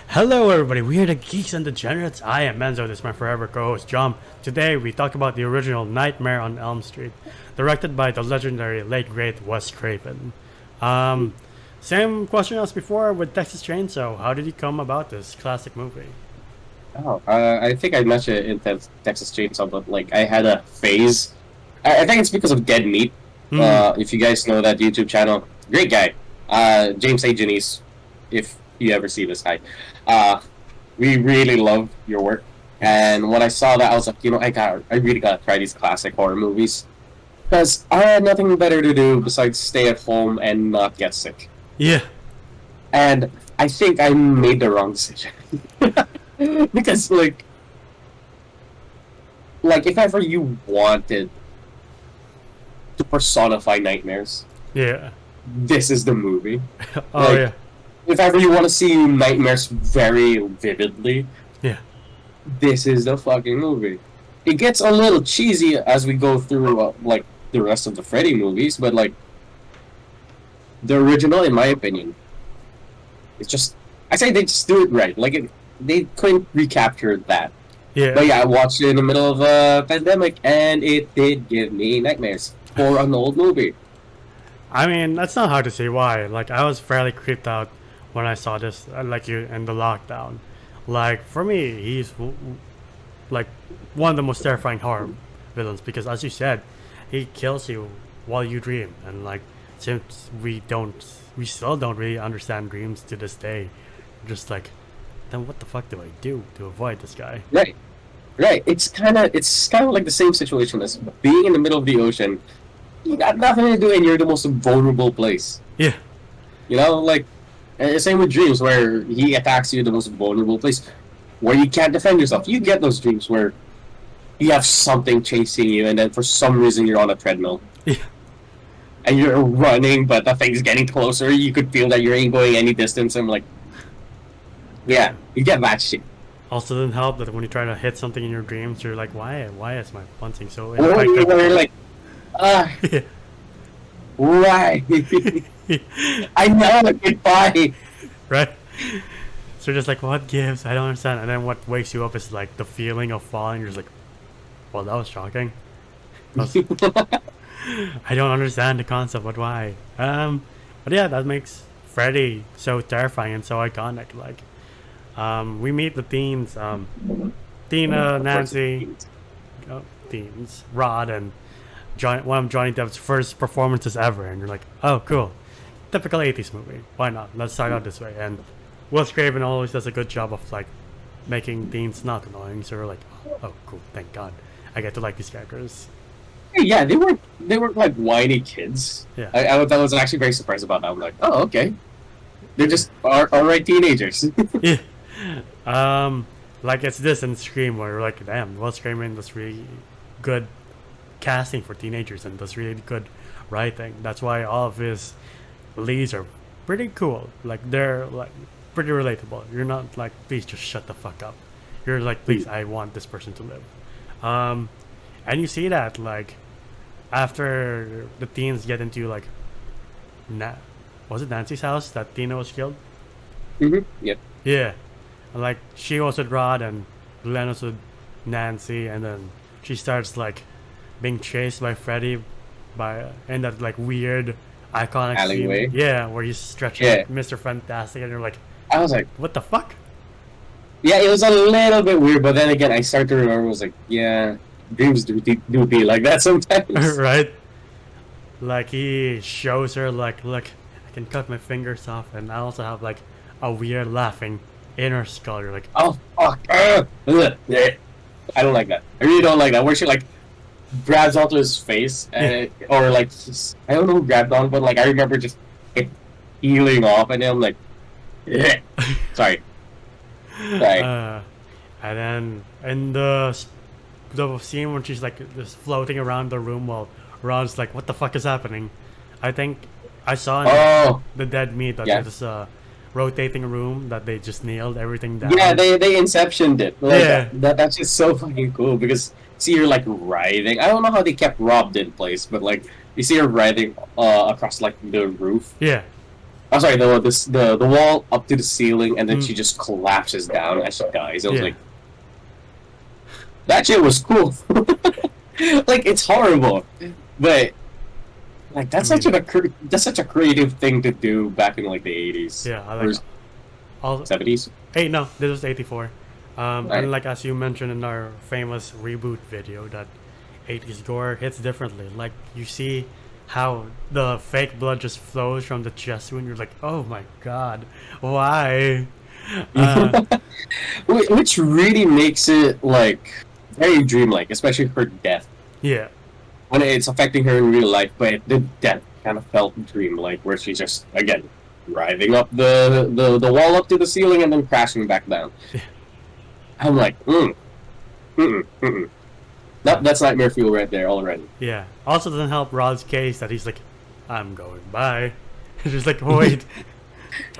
Hello everybody, we are the Geeks and Degenerates. I am Menzo, this is my forever co-host John. Today we talk about the original Nightmare on Elm Street, directed by the legendary late great Wes Craven. Same question as before with Texas Chainsaw. How did you come about this classic movie? I think I mentioned it in Texas Chainsaw, but like I had a phase. I think it's because of Dead Meat. If you guys know that YouTube channel, great guy, James A. Janice. If you ever see this guy, we really love your work. And when I saw that, I was like, I really gotta try these classic horror movies because I had nothing better to do besides stay at home and not get sick. Yeah. And I think I made the wrong decision. Because like if ever you wanted to personify nightmares, Yeah. this is the movie. Oh Like, yeah. if ever you want to see nightmares very vividly, Yeah. this is the fucking movie. It gets a little cheesy as we go through like the rest of the Freddy movies, but like the original, in my opinion, it's just I say they just do it right. They couldn't recapture that. Yeah. But yeah, I watched it in the middle of a pandemic, and it did give me nightmares for an old movie. I mean, that's not hard to see why. Like, I was fairly creeped out when I saw this, like you, in the lockdown. Like, for me, he's like one of the most terrifying horror villains because, as you said, he kills you while you dream, and like, since we still don't really understand dreams to this day. Just like, then what the fuck do I do to avoid this guy? Right, right. It's kind of like the same situation as being in the middle of the ocean. You got nothing to do, and you're the most vulnerable place. Yeah. Like same with dreams, where he attacks you in the most vulnerable place, where you can't defend yourself. You get those dreams where you have something chasing you, and then for some reason you're on a treadmill. Yeah. And you're running, but the thing's getting closer. You could feel that you ain't going any distance. I'm like, yeah, you get that shit. Also, doesn't help that when you try to hit something in your dreams, you're like, why is my punching so Or ineffective? you're like, Yeah. why? I know, goodbye. Right? So you're just like, what gives? I don't understand. And then what wakes you up is like the feeling of falling. You're just like, well, that was shocking. I don't understand the concept, but why? But yeah, that makes Freddy so terrifying and so iconic. Like, we meet the teens, Tina, Nancy, teens, Rod, and one of Johnny Depp's first performances ever, and you're like, oh, cool. Typical 80s movie. Why not? Let's start out this way. And Wes Craven always does a good job of like making teens not annoying. So we're like, oh, cool. Thank God, I get to like these characters. Yeah, they weren't like whiny kids. Yeah. I was actually very surprised about that. I'm like, oh, okay. They're just alright teenagers. Yeah. Like it's this and Scream where you're like, damn, Wes Craven does really good casting for teenagers and does really good writing. That's why all of his leads are pretty cool. Like they're like pretty relatable. You're not like, please just shut the fuck up. You're like, please, I want this person to live. And you see that like after the teens get into like, was it Nancy's house that Tina was killed? Yep. Yeah. And like she was with Rod and Glenn was with Nancy, and then she starts like being chased by Freddy in that like weird iconic Alleyway. scene. Yeah, where he's stretching Yeah. like Mr. Fantastic, and you're like, I was like, what the fuck? yeah, it was a little bit weird, but then again, I started to remember. I was like, yeah, dreams do be like that sometimes. Right? Like he shows her like, look, I can cut my fingers off, and I also have like a weird laughing inner skull. You're like, Oh fuck! Yeah. I don't like that. I really don't like that. Where she like grabs onto his face, or like I don't know who grabbed on, but like I remember just it peeling off, and then I'm like, yeah. Sorry. and then in the scene when she's like just floating around the room while Ron's like, what the fuck is happening? I think I saw in Oh, the Dead Meat that yeah. there's a rotating room that they just nailed everything down. yeah. They inceptioned it. Like, Yeah. that's just so fucking cool because see her like writhing. I don't know how they kept Rob in place, but like you see her writhing across like the roof. Yeah. I'm sorry, the wall up to the ceiling, and then she just collapses down as she dies. I was like, that shit was cool. Like, it's horrible, but like that's such a creative thing to do back in like the 80s. Yeah, I like all 70s. Hey, no, this was 84. Right. And like as you mentioned in our famous reboot video, that 80s gore hits differently. Like you see how the fake blood just flows from the chest wound. You're like, oh my god, why? Which really makes it like very dreamlike, especially her death. Yeah. When it's affecting her in real life, but the death kind of felt dreamlike, where she's just again driving up the wall up to the ceiling and then crashing back down. I'm like, that's nightmare fuel right there already. Yeah. Also doesn't help Rod's case that he's like, I'm going by. Just like, wait.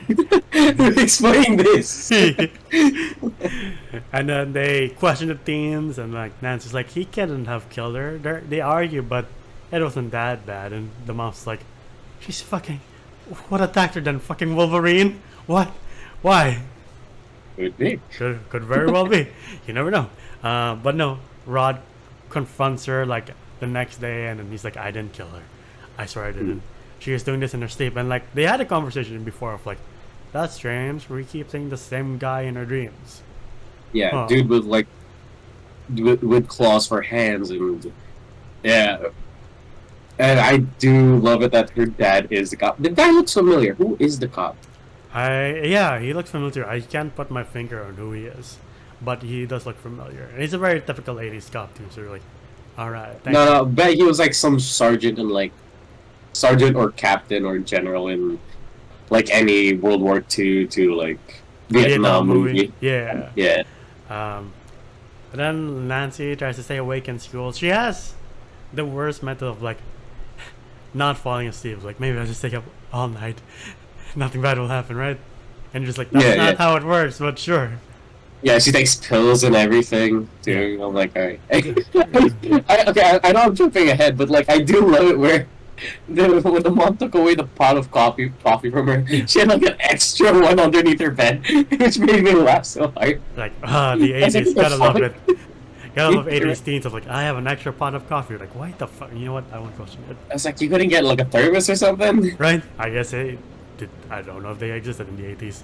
Explain this. And then they question the teens, and like Nancy's like, he couldn't have killed her. They argue, but it wasn't that bad. And the mom's like, she's fucking. What attacked her then? Fucking Wolverine? What? Why? Could be. Could very well be. You never know. But no, Rod confronts her like the next day, and then he's like, I didn't kill her. I swear I didn't. She was doing this in her sleep, and like they had a conversation before of like, that's strange. We keep seeing the same guy in our dreams. Yeah, dude with like with claws for hands, and yeah. And I do love it that her dad is the cop. The guy looks familiar. Who is the cop? Yeah, he looks familiar. I can't put my finger on who he is, but he does look familiar. And he's a very typical 80s cop too. So you're like, all right. No, but he was like some sergeant in like sergeant or captain or general in like any World War II to like Vietnam movie. Yeah. Yeah. But then Nancy tries to stay awake in school. She has the worst method of like not falling asleep. Like, maybe I'll just stay up all night. Nothing bad will happen, right? And you're just like, that's not how it works, but sure. Yeah, she takes pills and everything too. I'm like, alright. I know I'm jumping ahead, but like I do love it where when the mom took away the pot of coffee from her, she had like an extra one underneath her bed, which made me laugh so hard. Like, the 80s, gotta love it. Gotta love 80s teens of like, I have an extra pot of coffee. Like, what the fuck? You know what? I won't question it. I was like, you couldn't get like a thermos or something? Right? I guess it did. I don't know if they existed in the 80s.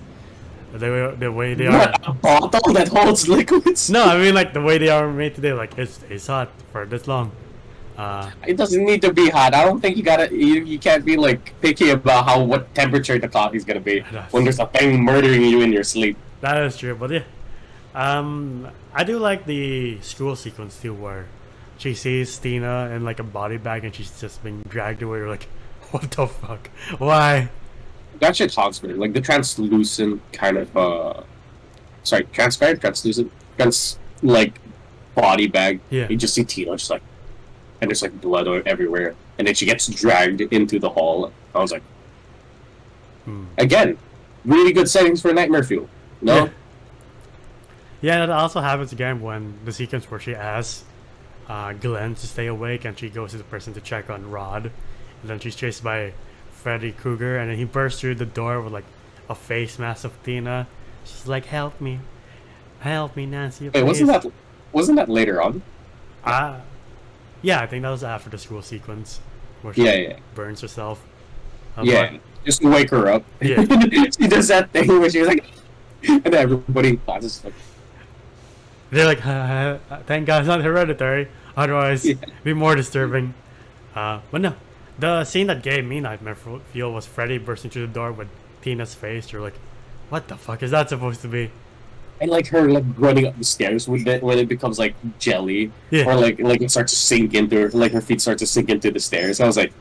The way they are. A bottle that holds liquids? No, I mean like the way they are made today. Like it's hot for this long. It doesn't need to be hot. I don't think you can't be like picky about what temperature the coffee's gonna be when there's a thing murdering you in your sleep. That is true, but yeah. I do like the school sequence too, where she sees Tina in like a body bag and she's just being dragged away. You're like, what the fuck? Why? That shit talks for me. Like the translucent kind of transparent, translucent, like body bag. Yeah. You just see Tina just like, and there's like blood everywhere, and then she gets dragged into the hall. I was like, again, really good settings for nightmare fuel. No. Yeah, that also happens again when the sequence where she asks Glenn to stay awake, and she goes to the person to check on Rod, and then she's chased by Freddy Krueger, and then he bursts through the door with like a face mask of Tina. She's like, help me, Nancy. Wait, wasn't that later on? Yeah, I think that was after the school sequence where she burns herself. Just to wake her up. Yeah. She does that thing where she's like, and everybody in class is like, they're like, thank God it's not hereditary, otherwise it'd be more disturbing. But no, the scene that gave me nightmare fuel was Freddy bursting through the door with Tina's face. You're like, what the fuck is that supposed to be? And like her like running up the stairs with it when it becomes like jelly, or like it starts to sink into her, like her feet start to sink into the stairs. I was like,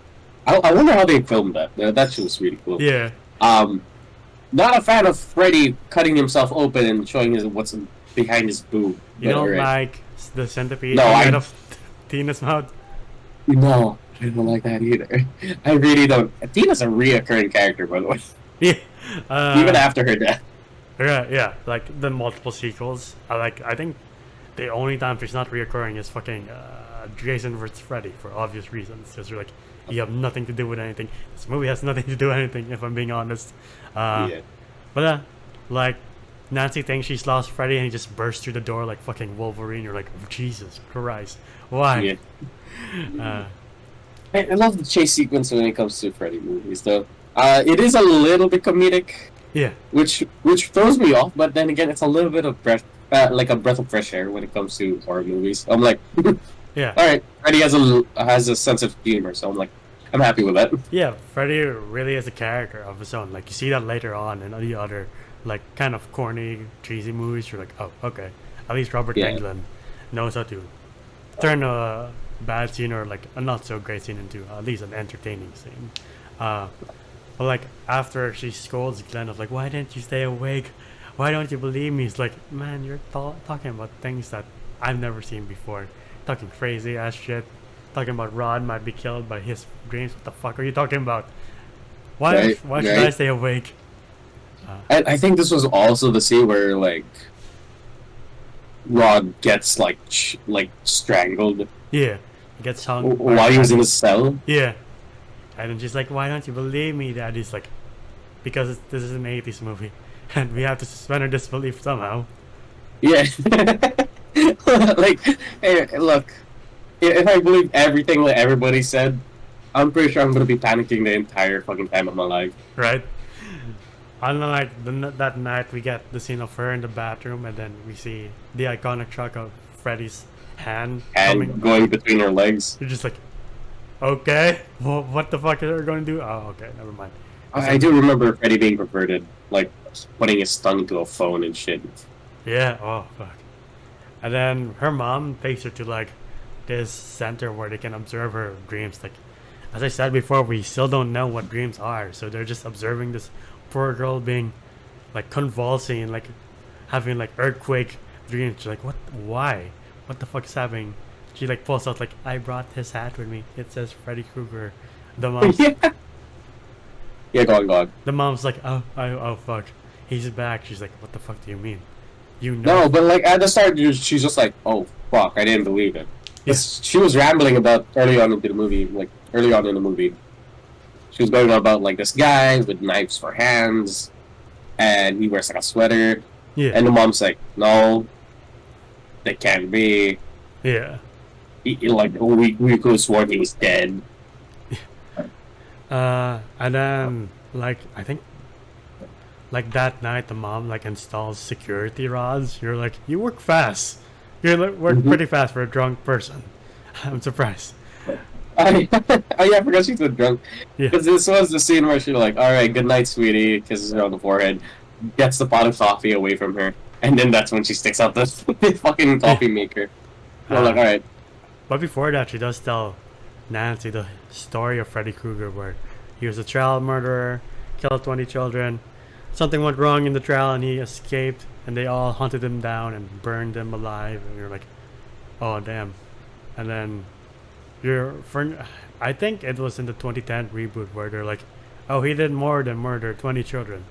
I wonder how they filmed that. That shit was really cool. Yeah. Not a fan of Freddy cutting himself open and showing what's behind his boob. You don't like the centipede out of Tina's mouth? No, I don't like that either. I really don't. Tina's a reoccurring character, by the way. Yeah. Even after her death. Yeah. Like the multiple sequels. I think the only time she's not reoccurring is fucking Jason versus Freddy for obvious reasons. Because you're like, you have nothing to do with anything. This movie has nothing to do with anything, if I'm being honest. Yeah. But like, Nancy thinks she's lost Freddy, and he just bursts through the door like fucking Wolverine. You're like, Jesus Christ, why? Yeah. I love the chase sequence when it comes to Freddy movies, though. It is a little bit comedic, Yeah, which throws me off. But then again, it's a little bit of like a breath of fresh air when it comes to horror movies. I'm like, yeah, all right, Freddy has a sense of humor, so I'm like, I'm happy with that. yeah. Freddy really is a character of his own. Like you see that later on in the other like kind of corny, cheesy movies. You're like, oh, okay. At least Robert Yeah. Englund knows how to turn a bad scene or like a not so great scene into at least an entertaining scene. But like after she scolds Glenn of like, why didn't you stay awake? Why don't you believe me? It's like, man, you're talking about things that I've never seen before. Talking crazy ass shit. Talking about Rod might be killed by his dreams. What the fuck are you talking about? Why should I stay awake? I think this was also the scene where like Rod gets like strangled Yeah, he gets hung while he was in his cell. Yeah, and then she's like, "Why don't you believe me, Dad?" He's like, "Because this is an '80s movie, and we have to suspend our disbelief somehow." Yeah. Like, hey, look, if I believe everything that everybody said, I'm pretty sure I'm gonna be panicking the entire fucking time of my life. Right. Unlike that night, we get the scene of her in the bathroom, and then we see the iconic shot of Freddy's hand And going between her legs. You're just like, okay, well, what the fuck are they going to do? Oh, okay, never mind. I do remember Freddy being perverted, like putting his tongue to a phone and shit. Yeah, oh, fuck. And then her mom takes her to, like, this center where they can observe her dreams. Like, as I said before, we still don't know what dreams are, so they're just observing this poor girl being, like, convulsing and, like, having, like, earthquake dreams. She's like, what? Why? What the fuck is happening? She, like, pulls out, like, I brought his hat with me. It says Freddy Krueger. The mom's, Yeah, go on. the mom's like, oh, fuck. He's back. She's like, what the fuck do you mean? You know. No, but like at the start, she's just like, "Oh fuck, I didn't believe it." Yeah. She was rambling about early on in the movie. She was going on about like this guy with knives for hands, and he wears like a sweater. Yeah. And the mom's like, "No, that can't be." Yeah. We could have sworn he was dead. And then, like, I think, like, that night, the mom, like, installs security rods. You're like, you work fast. You work pretty fast for a drunk person. I'm surprised. Oh yeah, I forgot she's been drunk. Yeah. Because this was the scene where she's like, "Alright, good night, sweetie," kisses her on the forehead, gets the pot of coffee away from her, and then that's when she sticks out the fucking coffee maker. I'm like, alright. But before that, she does tell Nancy the story of Freddy Krueger, where he was a child murderer, killed 20 children. Something went wrong in the trial, and he escaped, and they all hunted him down and burned him alive. And you're like, oh damn. And then I think it was in the 2010 reboot where they're like, oh, he did more than murder 20 children.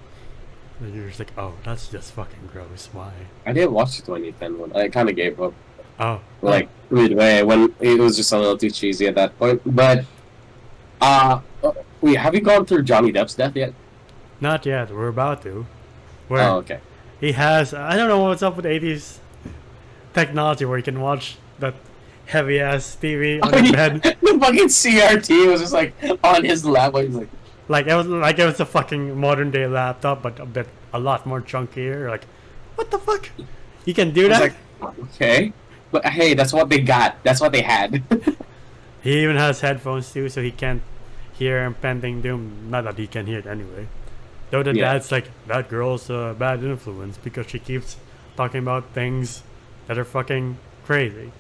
And you're just like, oh, that's just fucking gross. Why? I didn't watch the 2010 one. I kind of gave up. Oh. Like, midway, when it was just a little too cheesy at that point. But, wait, have you gone through Johnny Depp's death yet? Not yet. We're about to. Where Oh, okay. he has, I don't know what's up with 80s technology where you can watch that heavy ass TV on the bed. The fucking CRT was just like on his lap. He's like, It was a fucking modern day laptop, but a lot more chunkier. Like, what the fuck? You can do I was that? like, okay. But hey, that's what they got. That's what they had. He even has headphones too, so he can't hear impending doom. Not that he can hear it anyway. Though the Yeah. dad's like, that girl's a bad influence because she keeps talking about things that are fucking crazy.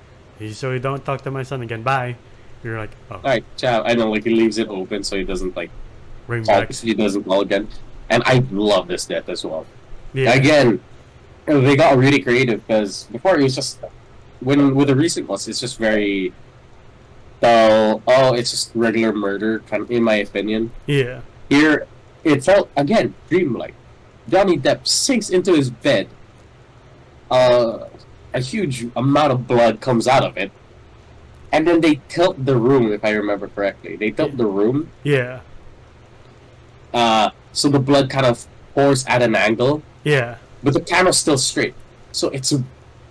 So you don't talk to my son again. Bye. You're like, oh, Alright, ciao. I know, like, he leaves it open so he doesn't, like, ring call, back. he doesn't call again. And I love this death as well. Yeah. Again, they got really creative because before it was just, with the recent ones, it's just very dull. Oh, it's just regular murder, kind of, in my opinion. Yeah. Here, it felt, again, dreamlike. Johnny Depp sinks into his bed. A huge amount of blood comes out of it. and then they tilt the room, if I remember correctly. They tilt the room. Yeah. So the blood kind of pours at an angle. Yeah. But the camera's still straight. So it's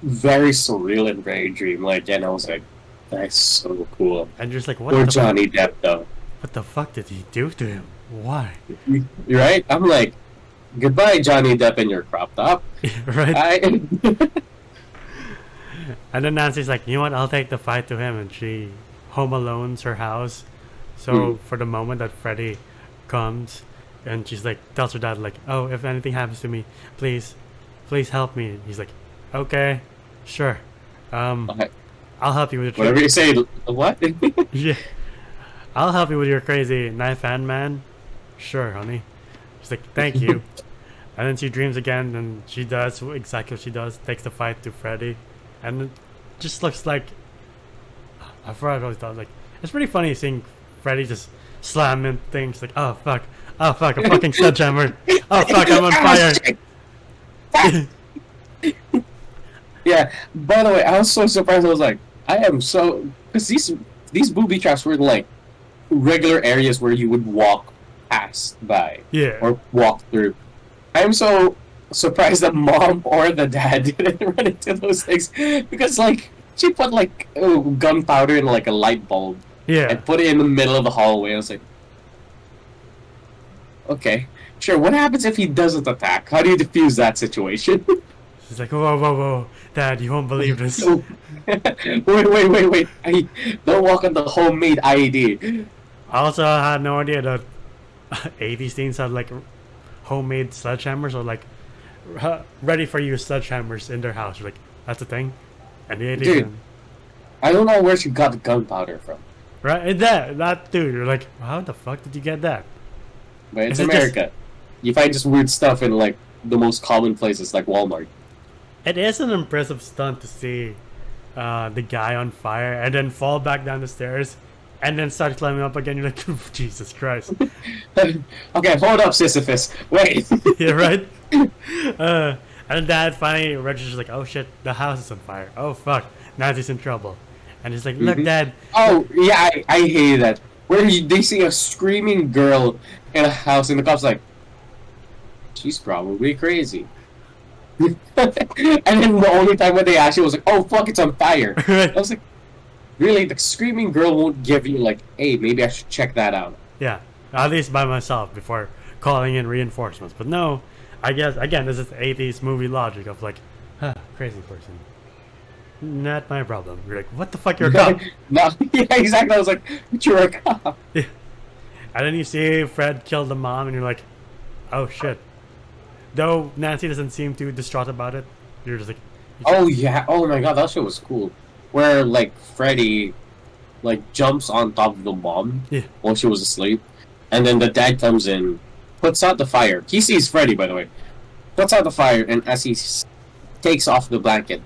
very surreal and very dreamlike. And I was like, that's so cool. And just like, what Poor the Johnny Depp, though. What the fuck did he do to him? Why? You're right? I'm like, goodbye, Johnny Depp and your crop top. Right? And then Nancy's like, you know what? I'll take the fight to him. And she home alones her house. So for the moment that Freddy comes, and she's like, tells her dad like, oh, if anything happens to me, please help me. And he's like, okay, sure. Okay. I'll help you with your Whatever you say. What? yeah. I'll help you with your crazy knife hand man. Sure, honey. She's like, thank you. And then she dreams again, and she does exactly what she does. Takes the fight to Freddy, and it just looks like I forgot what I thought. Like, it's pretty funny seeing Freddy just slamming things. Like, oh fuck, a fucking sledgehammer. Oh fuck, I'm on fire. Yeah. By the way, I was so surprised. I was like, I am so, because these booby traps were like regular areas where you would walk past by. Yeah. Or walk through. I'm so surprised that mom or the dad didn't run into those things, because like she put like gunpowder in like a light bulb. Yeah. And put it in the middle of the hallway. I was like, okay, sure. What happens if he doesn't attack? How do you defuse that situation? She's like, whoa, Dad, you won't believe this. Wait. Don't walk on the homemade IED. I also had no idea that 80s teens had like homemade sledgehammers, or like ready for use sledgehammers in their house. Like, that's a thing. And the 80s. Dude, I don't know where she got the gunpowder from. Right? That dude, you're like, how the fuck did you get that? But it's Is it America. You find just weird stuff in like the most common places, like Walmart. It is an impressive stunt to see the guy on fire and then fall back down the stairs and then start climbing up again. You're like, Jesus Christ. Okay, hold up, Sisyphus. Wait. Yeah, right? And then Dad finally registers like, oh shit, the house is on fire. Oh fuck, Nancy's in trouble. And he's like, look, Dad. Oh, yeah, I hate that. Where they see a screaming girl in a house, and the cop's like, she's probably crazy. And then the only time when they actually was like, oh, fuck, it's on fire. I was like, really? The screaming girl won't give you, like, hey, maybe I should check that out. Yeah, at least by myself before calling in reinforcements. But no, I guess, again, this is the 80s movie logic of like, crazy person. Not my problem. You're like, what the fuck, you're a cop? No, yeah, exactly. I was like, but you're a cop. Yeah. And then you see Fred kill the mom, and you're like, oh shit. Though Nancy doesn't seem too distraught about it, you're just like, oh yeah, oh my god, that shit was cool. Where like Freddy, like jumps on top of the mom while she was asleep, and then the dad comes in, puts out the fire. He sees Freddy, by the way. Puts out the fire, and as he takes off the blanket,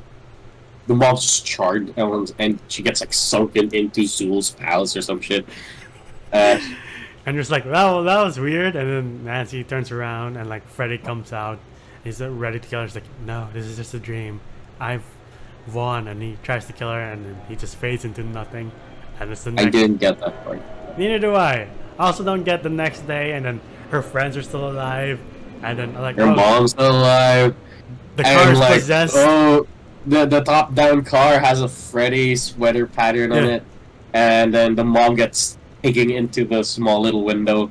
the mom's just charred, and she gets like sunken into Zool's palace or some shit. And you're just like, well, that was weird. And then Nancy turns around, and like Freddy comes out. He's ready to kill her. She's like, no, this is just a dream. I've won. And he tries to kill her, and then he just fades into nothing. And it's the next. I didn't get that part. Neither do I. I also don't get the next day, and then her friends are still alive. And then like, her mom's still alive. The car is like, possessed. Oh, the top-down car has a Freddy sweater pattern on it, and then the mom gets peeking into the small little window.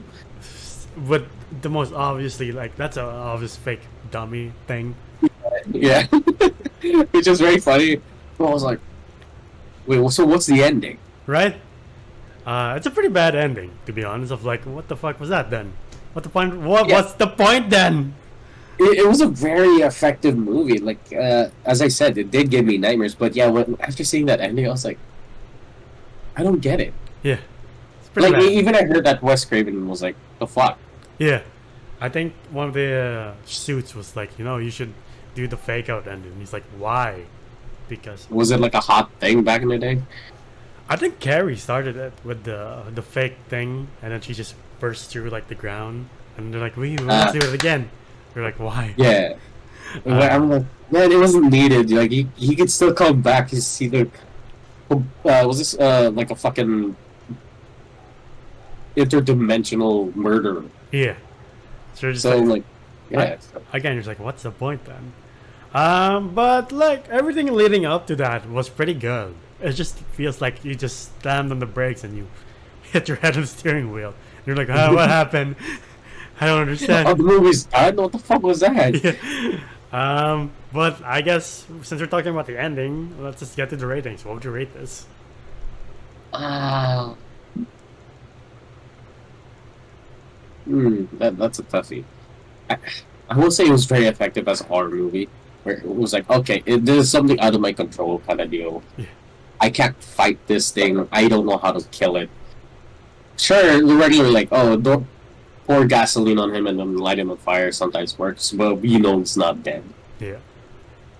With the most obviously, like, that's an obvious fake dummy thing. Yeah. Which is very funny. I was like, wait, so what's the ending? Right? It's a pretty bad ending, to be honest, of like, what the fuck was that then? What's the point then? It was a very effective movie. Like, as I said, it did give me nightmares. But yeah, after seeing that ending, I was like, I don't get it. Yeah. Like, even I heard that Wes Craven was like, the fuck? Yeah. I think one of the suits was like, you should do the fake out ending. He's like, why? Because... Was it like a hot thing back in the day? I think Carrie started it with the fake thing, and then she just burst through like the ground. And they're like, we want to do it again. We're like, why? Yeah. I'm like, man, it wasn't needed. Like, he could still come back. He's either was this like a fucking interdimensional murder? Yeah. So just So like, like, yeah. again, you're just like, what's the point then? But like everything leading up to that was pretty good. It just feels like you just slammed on the brakes and you hit your head on the steering wheel. You're like, oh, what happened? I don't understand. Oh, the movie's done. What the fuck was that? Yeah. But I guess since we're talking about the ending, let's just get to the ratings. What would you rate this? Ah. That's a toughie. I will say it was very effective as a horror movie, where it was like, okay, this is something out of my control kind of deal. Yeah. I can't fight this thing. I don't know how to kill it. Sure, the regular like, oh, don't pour gasoline on him and then light him on fire sometimes works, but you know it's not dead. Yeah.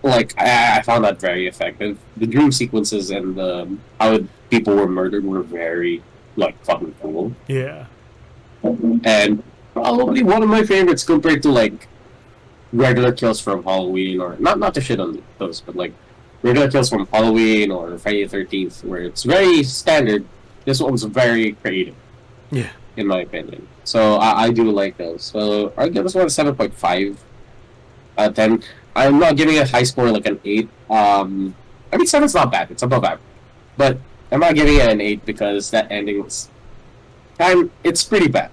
Like I found that very effective. The dream sequences and how people were murdered were very like fucking cool. Yeah. And probably one of my favorites compared to like regular kills from Halloween, or not to shit on those, but like regular kills from Halloween or Friday the 13th, where it's very standard. This one's very creative. Yeah. In my opinion. So I do like those. So I give this one a 7.5 out of 10. I'm not giving it a high score like an 8. I mean, 7's not bad. It's above average. But I'm not giving it an 8 because that ending was... it's pretty bad.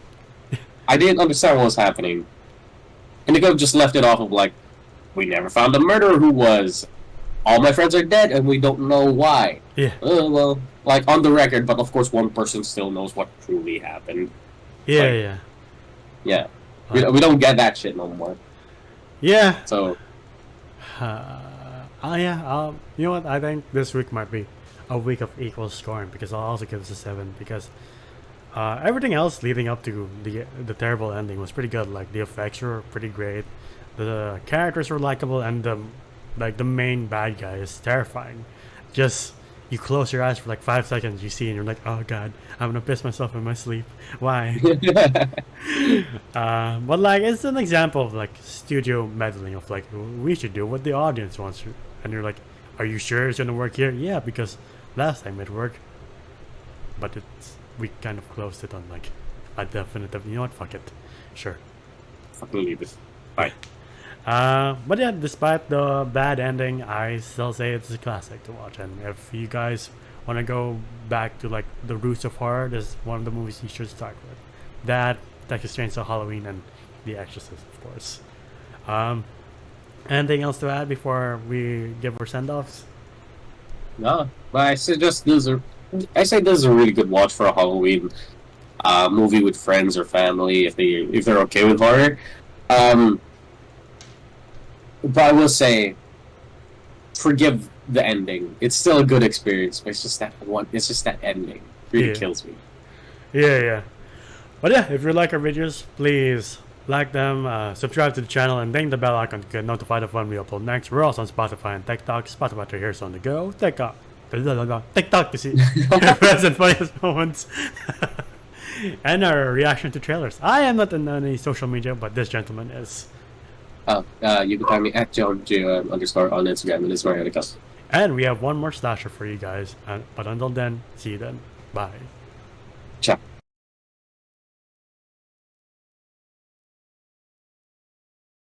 I didn't understand what was happening. And they could have just left it off of like, we never found the murderer who was. All my friends are dead and we don't know why. Yeah. Well, like on the record, but of course one person still knows what truly happened. Yeah, Like, yeah. Yeah. We don't get that shit no more. Yeah. So, Yeah. You know what? I think this week might be a week of equal scoring because I'll also give this a 7 because everything else leading up to the terrible ending was pretty good. Like the effects were pretty great, the characters were likable, and the main bad guy is terrifying. Just you close your eyes for like 5 seconds, you see, and you're like, oh god, I'm gonna piss myself in my sleep. Why? But like it's an example of like studio meddling of like we should do what the audience wants, and you're like, are you sure it's gonna work here? Yeah, because last time it worked, but we kind of closed it on like a definitive. You know what? Fuck it. Sure. fucking leave it. Bye. But yeah, despite the bad ending, I still say it's a classic to watch. And if you guys want to go back to like the roots of horror, this is one of the movies you should start with. That, Texas Chainsaw Halloween, and The Exorcist, of course. Anything else to add before we give our send-offs? No, but I suggest I say this is a really good watch for a Halloween movie with friends or family if they're okay with horror. But I will say, forgive the ending. It's still a good experience, but it's just that one. It's just that ending really kills me. Yeah. But yeah, if you like our videos, please like them, subscribe to the channel, and ding the bell icon to get notified of when we upload next. We're also on Spotify and TikTok. Spotify to hear us on the go. TikTok to see your best and funniest moments. And our reaction to trailers. I am not on any social media, but this gentleman is. You can find me at @JohnJ_ on Instagram, and it's Mario. And we have one more slasher for you guys. But until then, see you then. Bye.